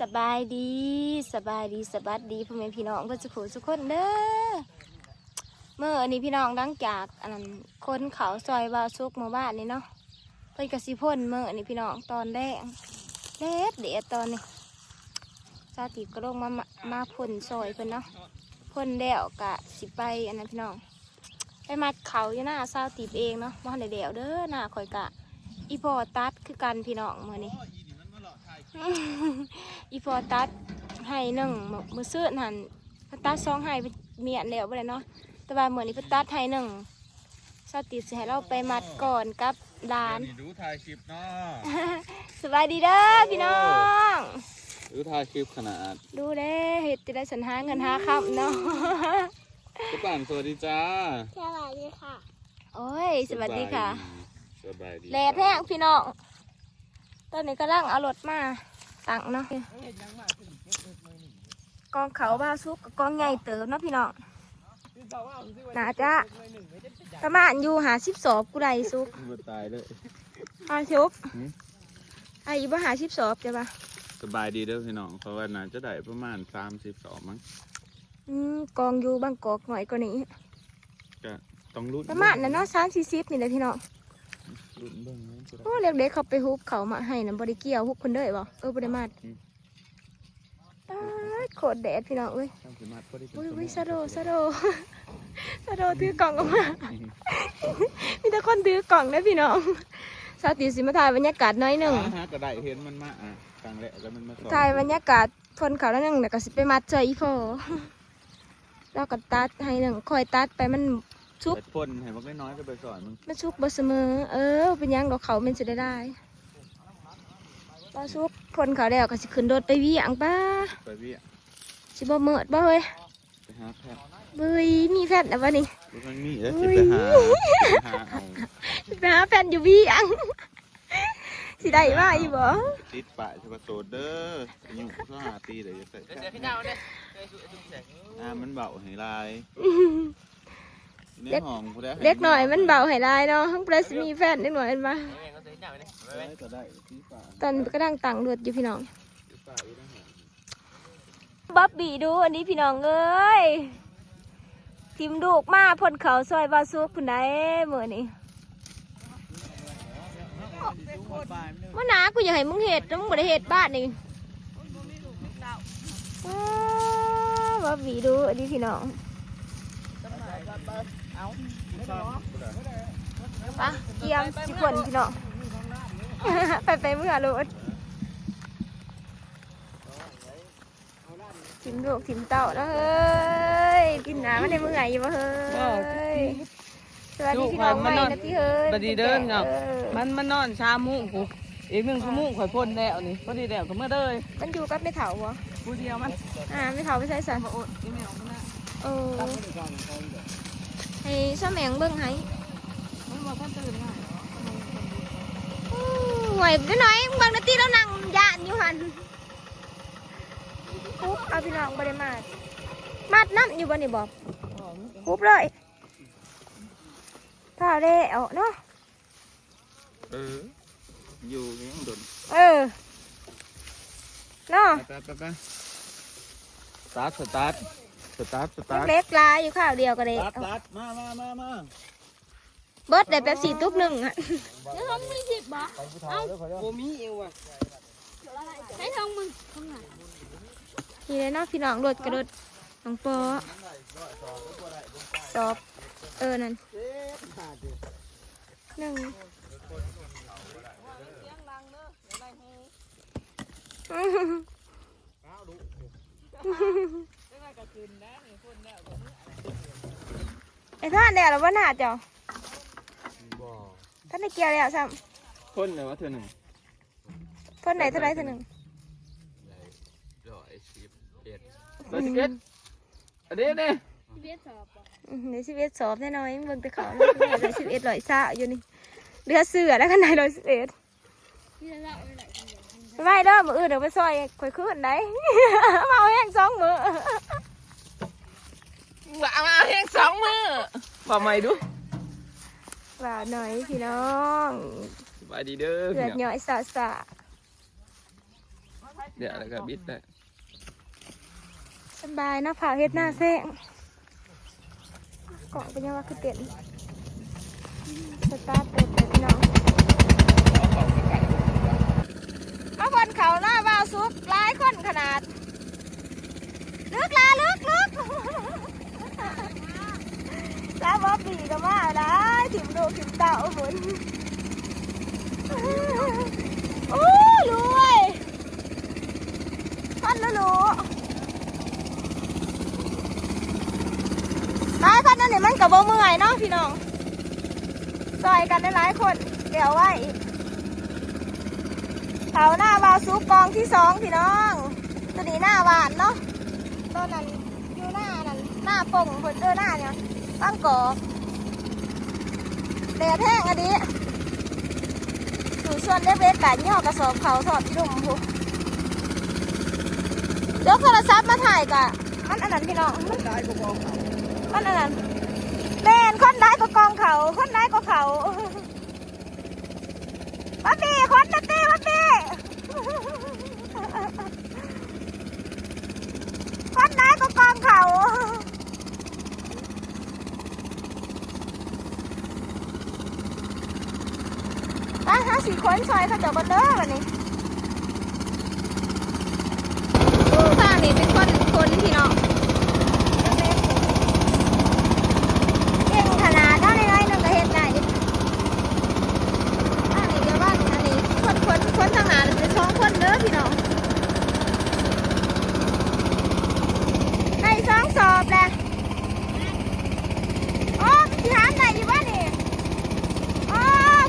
สบายดีสบายดีสบัดดีพ่อแม่พี่น้องเพื่อนสุขุสุขคนเด้อเมื่ออันนี้พี่น้องดังจากอันนั้นคนเขาซอยบาวซุกหมู่บ้านนี่เนาะเพิ่นกสิพ่นเมื่ออันนี้พี่น้องตอนแรกเด็ดตอนนี้ซาติบก็ลงมาพ่นซอยเพิ่นเนาะพ่นแล้วกะสิไปอันนั้นพี่น้องไปมัดเขาอยู่หน้าซาติบเองเนาะบ่ทันได้เดี่ยวเด้อหน้าข่อยกะอีพอตัดคือกันพี่น้องมื้อนี้ อีพอตัดให้หนึ่งมือซื้อหันตัด2ให้เมียนแล้วไปเลยเนาะแต่ว่าเหมือนนี้ตัดให้หนึ่งสติสิให้เราไปมัดก่อนกับดานดูถ่ายคลิปเนาะ สบายดีเด้อพี่น้องดูถ่ายคลิปขนาดดูเด้เห็ดจะได้สันหาเงินหาคำเนาะทุกท่านสวัสดีจ้าสวัสดีค่ะโอ้ยสวัสดีค่ะสบายดีแลแท้งพี่น้องตอนนี้กำลังเอารถมาตั้งเนาะกองเขาบ้าซุกกองใหญ่เติมเนาะพี่น้องน่าจะประมาณอยู่50 ศพกูได้ซุกตายเลยซุกอายุบ่50 ศพใช่ปะสบายดีเด้อพี่น้องเพราะว่าน่าจะได้ประมาณ32มั้งกองอยู่บางกอกหน่อยกว่านี้ก็ต้องลุ้นประมาณนั้นเนาะ30-40นี่แหละพี่น้องโอ้เล็กๆเขาไปฮุบเขามาให้นะบริเกี่ยวฮุบคนเด้บ่บริมาดโคตรแดดพี่น้องเอ้ยอุ้ยซาโดถือกล่องออกมามีแต่คนถือกล่องนะพี่น้องสาธิตสิมาถ่ายบรรยากาศน้อยหนึ่งก็ได้เห็นมันมาครั้งแรกแล้วมันมาถ่ายบรรยากาศทนเขาแล้วหนึ่งแต่ก็สิไปมัดใจอีพอแล้วก็ตัดให้หนึ่งคอยตัดไปมันชุบพ่นให้มันน้อยก็ไปสอนมันชุบบเสมอเป็นยังดอกเขามันจะได้ปลาชุบพ่นเขาแล้วก็สิขึ้นรถไปวิ่งป้าไปวิ่งสิบ่เมิดบ่เฮ้ยไปหาแพทย์เฮ้ยมีแพทย์นะวะนี่มันมีแล้วสิไปหาแพทย์อยู่วิ่งสิได้ว่าอีบ่ติดป่าจะมาโซดเด้ออยู่ก็หาตีเลยจะใส่มันเบาให้ลายเล็กหน่อยมันเบาให้ลายเนาะทั้งเปรสมีแฟนเล็กหน่อยเห็นปะตอนก็ดังต่างเลือดอยู่พี่น้องบ๊อบบี้ดูอันนี้พี่น้องเอ้ยทิมดูกมาพ่นเขาซอยบาซุกคุณได้เมื่อนี้เมื่อหนากูอยากให้มึงเห็ดแล้วมึงบ่ได้เห็ดบ้านนี่บ๊อบบี้ดูอันนี้พี่น้องปะเกี่ยมสิคนพี่น้องไปเมื่อรถทิมลูกทิมเต่าแล้วเฮ้ยกินน้ำมันในเมื่ออยู่ปะเฮ้ยสวัสดีพี่น้องใหม่นะพี่เฮ้ยสวัสดีเดินเนาะมันนอนชามุ้งกูอีก1 ชั่วโมงข่อยพ่นแล้วนี่พอดีแล้วก็เมื่อเลยมันอยู่กับไม่เถาเหรอผู้เดียวมันไม่เถาไม่ใช่สันอีเมลมันนะให้ซ้ำแมงเบิ้งให้มันบอกท่านตื่นง่ายหวยนิดหน่อยบางนาทีแล้วนั่งยานอยู่หันคุบเอาพี่น้องบริมาดน้ำอยู่บนนี่บอกคุบเลยถ้าเล่เอาเนาะอยู่ยังโดนเนาะสตาร์ทเล็กลายอยู่ข้าวเดียวก็ได้มาเบิร์ดได้แบบ4 ตุ๊บ1อ่ะแล้วท้องมึงผิดบ่เอาโบมีเอวอ่ะให้ท้องมึงท้องไหนนี่เลยเนาะพี่น้องรถกระโดดน้องปอสอบนั่น1ไอ้ท่านเดี๋ยวเราว่าหนาเจ้าท่านในเกี่ยวแล้วซ้ำพ่นเลยว่าเธอหนึ่งพ่นไหนเท่าไรเท่านึง111อันนี้เดี๋ยว11 สอบแน่นอนเบิ่งแต่เขาเลย11 100 ซ่าอยู่นี่เรือเสือแล้วกันไหน111ไปเด้อมืออื่นเดี๋ยวไปซอยข่อยขึ้นได้มาเอาแห้ง2 มื้อมาแห้ง2 มื้อฝ่าใหม่ดูว่าหน่อยพี่น้อง สบายดีเด้อเลือดย่อยสะ เดี๋ยวแล้วก็บิดได้ สบายนะผ่าเฮ็ดหน้าแซงเกาะเป็นยังว่าคือเต็นสตาร์ทเต็นเลยพี่น้องมาบนเขาหน้าบ่าวซุกหลายคนขนาดลึกสาวบอปีก็มาได้ถิ่มดูถิ่มเต่าหมุนโอ้รวยพันรู้หลายพันนั่นนี่มันกับโบเมื่อยเนาะพี่น้องซอยกันได้หลายคนเดี๋ยวไว้เขาหน้าวาวซุปกองที่2พี่น้องตัวนี้หน้าหวานเนาะตัวนั้นอยู่หน้านั้นหน้าป่งเพิ่นหน้าเนี่ยตั้งกอกแดดแห้งอันนี้อยู่ส่วนเล็กๆกันย่อกระสอบเขาสอบที่ลุ่มพุยกโทรศัพท์มาถ่ายกะมันอันนั้นพี่น้องมันอันนั้นแม่นคนได้ก็กองเขาคนได้ก็เขาบัดดี้คนบัดดี้คนได้ก็กองเขา4 คนซอยเขาจะบันเด้อวันนี้ทางนี้เป็นคนพี่น้องเก่งขนาดเท่าไรนึงก็เห็นได้อันนี้เดี๋ยวบ้านอันนี้คนทางหาเป็น2 คนเด้อพี่น้องได้2 สอบแหละโอ้ที่หามได้อยู่บ้านนี่โอ้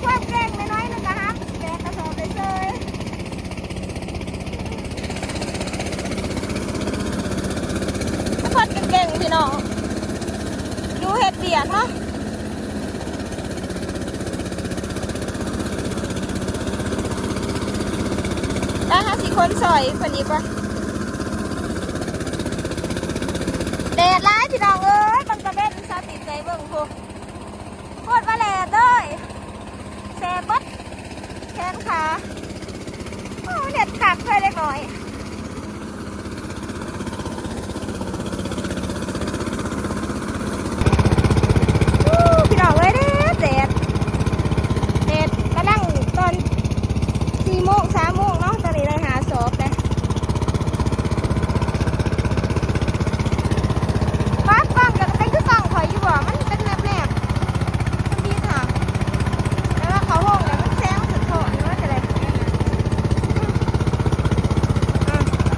ความเก่งน้อยนึงก็หามแบกกระสอบได้เลยคนเก่งๆพี่น้องดูเห็ดเบียดเนาะได้4 คนซอยคนนี้ปะแดดร้ายพี่น้องเอ้ยมันกระเด็นซาติดใจเบิ่งพวกโคตรมาแดดเลยแสบบัดแขนขาโอ้เด็ดขาดเพื่อเล็กน้อยพี่น้องเอ้ยแดดกำลังตอน4 โมง 3 โมงเนาะตอนนี้เลยหาศพเลยฟ้ากล้องจะเป็นคือกล้องข่อยอยู่บ่มันเป็นแนบมันดีค่ะแล้วว่าเขาห้องเนี่ยมันแซงสุดโถนี่ว่าจะไร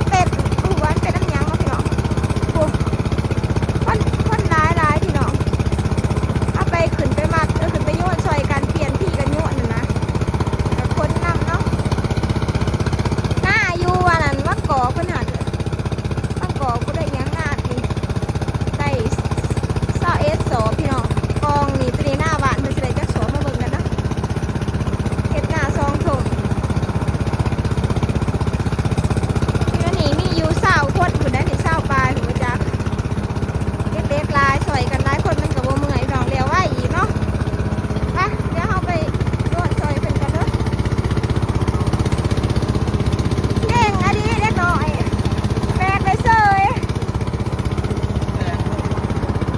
เป็ดหัวเป็ดน้ำยังเนาะพี่น้องโอ้คนร้ายพี่น้องเอาไปขึ้นไปมัดขึ้นไปโยนซอยกันเปลี่ยนที่กันโยนนะแต่คนนำเนาะหน้าอยู่อันนั้นว่ากอเพิ่นหันว่ากอก็ได้ยังงานนี่ได้20 สอบพี่น้องกองนี่ตัวนี้หน้าบ้านเพิ่นสิได้จักสอบมาเบิ่งกันนะเฮ็ดหน้า2 ถุงที่นี่มีอยู่20 คนพุ่นได้นี่20 ปลายพุ่นจักเด็กๆลายซอยกันหลายคนมันก็บ่เมื่อยพี่น้องเลี้ยวไว้อีกเนาะไปเดี๋ยวเฮาไปโดดซอยเพิ่นกันเด้อเก่งอันนี้เล็กน้อยแบกไปเซย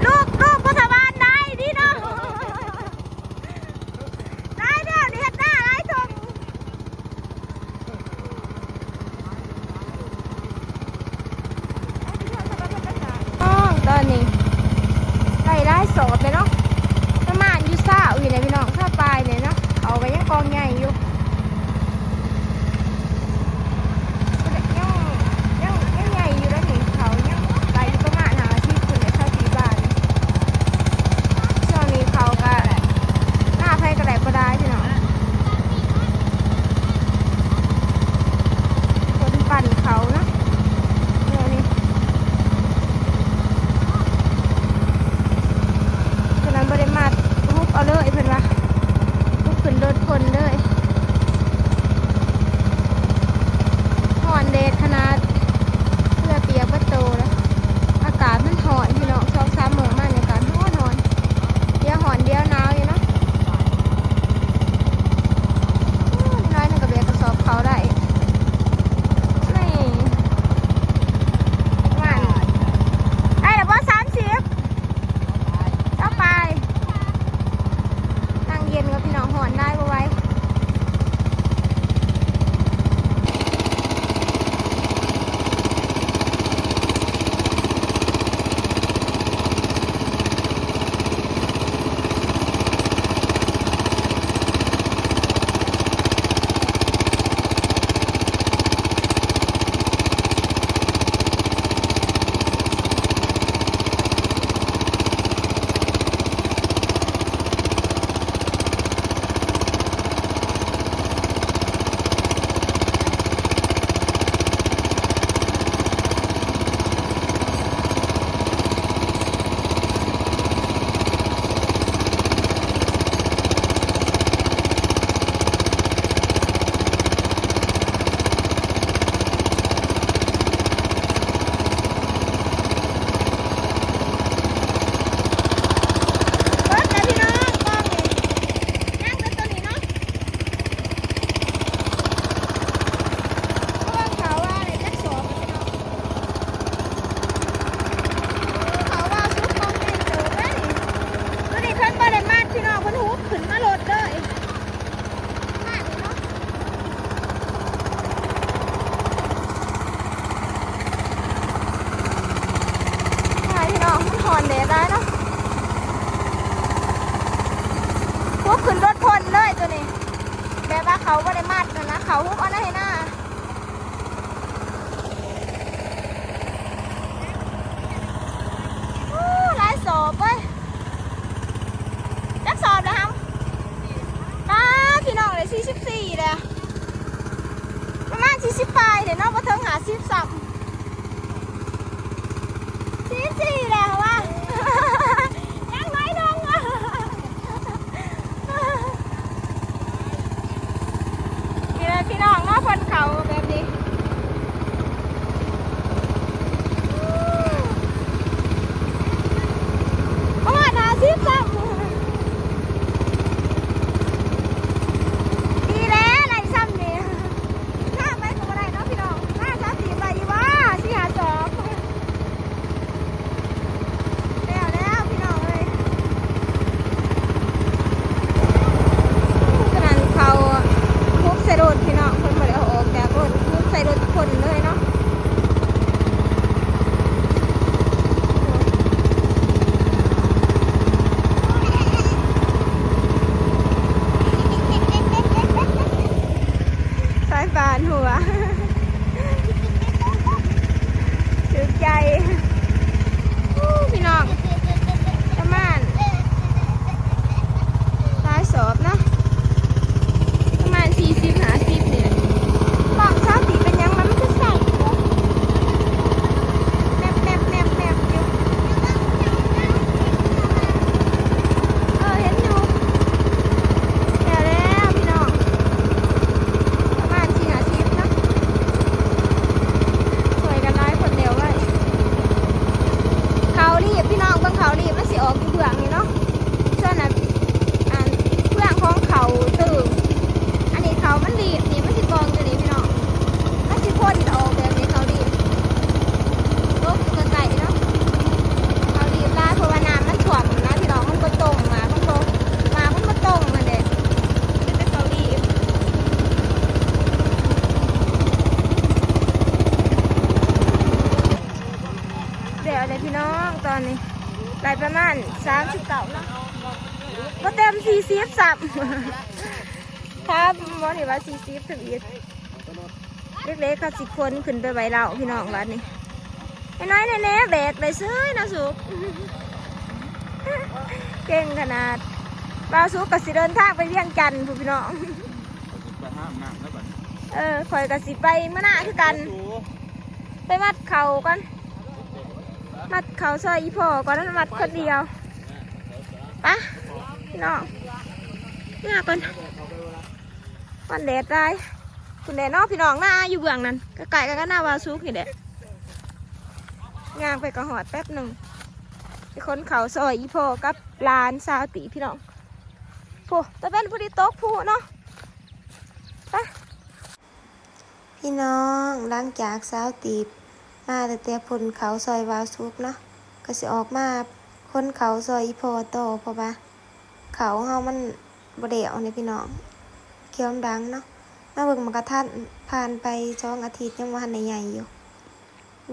ลูกพัฒบาลได้ดีเนาะได้เด้อนี่เฮ็ดหน้าหลายทงตอนนี้ได้สอบเลยเนาะประมาณอยู่ซ่าอยู่ไหนพี่น้องถ้าปลายเนี่ยเนาะเอาไปยังกองใหญ่อยู่ยังใหญ่อยู่แล้วนี่เขายังไปประมาณหาที่คุณเลยเข้าตีบ้านช่วงนี้เขาก็หน้าไพ่กระแดกก็ได้พี่น้องคนปั่นเขาเนาะเนี่ยนี่คนนั้นบริมาทุบเอาเลยเพิ่นว่าทุบขึ้นรถคนเลย ขึ้นรถพ่นเลยตัวนี้แบบว่าเขาไม่ได้มัดนะเขาหุบเอาหน้าให้หน้าหลายสอบเว้ยจักสอบเลยครับพี่น้องเลย44เลยประมาณ40ปลายเดี๋ยวน้องมาเทิงหา43 44แล้วว่ะยังน้อยลงอ่ะนี่เลยพี่น้องมาคนเขาแบบนี้ประมาณ53ดีแล้วไรซ้ำนี่ถ้าไปกับอะไรเนาะพี่น้องมา34ไปดีว่า452แล้วพี่น้องเลยขนาดเขาทุบใส่รถพี่น้องคนมาเอาออกจากรถทุบใส่รถคนเลยเนาะสายป่านหัวถึกใจพี่น้องประมาณหลายสอบเนาะประมาณ40-50นี่แหละกล่องชอบสีเป็นยังมันไม่ใช่ใส่แนบอยู่เห็นอยู่แล้วพี่น้องประมาณ40-50เนาะสวยกันน้อยคนเดียวไว้เขารีบพี่น้องเบิ่งเขารีบมันสิออกอยู่เบื้องนี่เนาะส่วนน่ะเบื้องของเขาตื่นอันนี้เขามันรีบนี่มันสิกองอยู่นี่พี่น้องมันสิพ่นออกแบบนี้เขารีบลบอยู่ไกลๆเนาะเขารีบลายเพราะว่าน้ำมันถ่วมนะพี่น้องมันก็ตรงมามันก็ตรงมันเด็ดเป็นเขารีบเดี๋ยวเลยพี่น้องตอนนี้ได้ประมาณ39เนาะก็เต็ม40สับครับมองเห็นว่า40ถึงเล็กๆเขา10 คนขึ้นไปไว้เราพี่น้องวันนี้ไอ้น้อยแน่ๆแบกได้ซื้อนะสุก เก่งขนาดบ่าวสุกก็สิเดินทางไปเวียงจันทน์พี่น้อง ไปห้ามนั่งแล้วบัด ข่อยก็สิไปเมื่อหน้าคือกัน ไปมัดเข่าก่อนมัดเข่าซอยอีพ่อก่อนนั้นมัดคนเดียวไปะพี่น้องเนี่ยก่อนวันแดดได้คุณแดดเนอกพี่น้องหน้าอยู่เบื้องนั้นก็ไก่กันก็หน้าวาซุกนี่แหละงางไปกระหอดแป๊บหนึ่งไปค้นเขาซอยอีพ่อกับลานสาวตีพี่น้องผู้ตะเป็นผู้ดีโต๊ะผู้เนาะไปพี่น้องหลังจากสาวตีมาแต่พลเขาซอยวาซุกเนาะก็สิออกมาค้นเขาซอยอีพ่อโตเพราะว่าเขาเฮามันบ่ได้เอาเนี่ยพี่น้องเขียวดังเนาะมาเบิ่งมันกระทันผ่านไป2 อาทิตย์ยังว่าหันใหญ่อยู่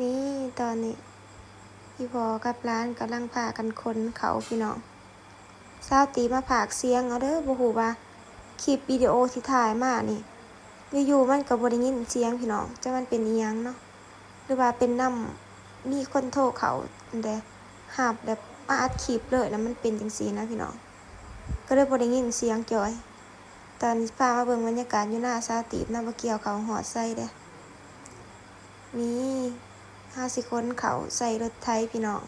นี่ตอนนี้พี่พ่อกับร้านกำลังพากันคนเขาพี่น้องสาวตีมาผากเสียงเอาเด้อบ่ฮู้ว่าคลิปวิดีโอที่ถ่ายมานี่อยู่ๆมันก็บ่ได้ยินเสียงพี่น้องจะมันเป็นอีหยังเนาะหรือว่าเป็นน้ำมีคนโทรเขาแต่หาบแบบมาอัดคลิปเลยแล้วมันเป็นจังซี่นะพี่น้องก็เลยบ่ได้ยินเสียงจ่อยตอนพามาเบิ่งบรรยากาศอยู่หน้าสาวตีบน้ำบ่เกี่ยวเขาหอดใส่เด้นี่50 คนเขาใส่รถไถพี่น้อง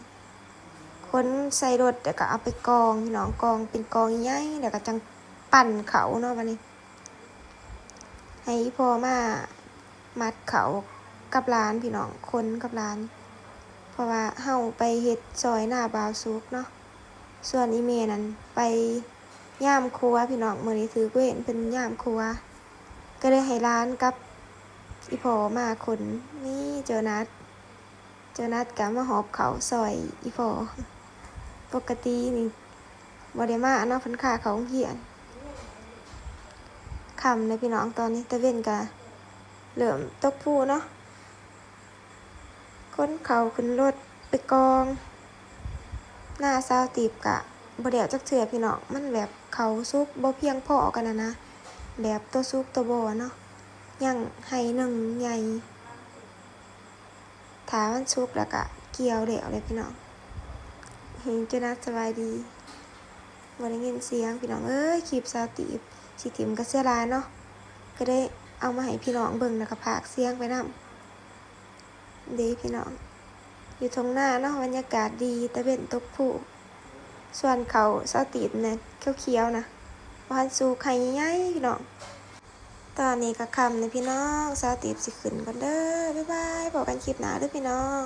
คนใส่รถแล้วก็เอาไปกองพี่น้องกองเป็นกองใหญ่แล้วก็จังปั่นเขาเนาะบัดนี้ให้พ่อมามัดเขากับร้านพี่น้องคนกับร้านเพราะว่าเฮาไปเฮ็ดซอยหน้าบ่าวสุกเนาะส่วนอีเมนั้นไปย่ามครัวพี่น้องมื้อนี้ถือเว้นเป็นย่ามครัวก็เลยให้ร้านกับอีพ่อมาคนนี่เจอนัดก็มาหอบเขาซอยอีพ่อปกตินี่บ่ได้มาเนาะเพิ่นค่าเขาเหียนค่ำเลยพี่น้องตอนนี้ตะเว้นก็เริ่มตกผู้เนาะคนเขาขึ้นรถไปกองหน้าสาวตีบกะ บ่เดี่ยวจักเถื่อพี่น้องมันแบบเขาซุกบ่เพียงพอกันนะแบบตัวซุกตัวบ่เนาะยังให้หนึ่งใหญ่ถามันซุกแล้วก็เกี่ยวเดี่ยวเลยพี่น้องเห็นจะน่าสบายดีบ่ได้ยินเสียงพี่น้องเอ้ยคลิปสาวตีบสิติมก็เสียดายเนาะก็ได้เอามาให้พี่น้องเบิ่งแล้วก็พากเสียงไปนำดีพี่น้องอยู่ตรงหน้าเนาะบรรยากาศดีตะเวนตกผู้ส่วนเขาสาวตีบเนี่ยเขียวๆนะวันสู่ไข่ใหญ่ๆพี่น้องตอนนี้ก็ค่ำเลยพี่น้องสาวตีบสิขึ้นก่อนเด้อบ๊ายบายพบกันคลิปหน้าเด้อพี่น้อง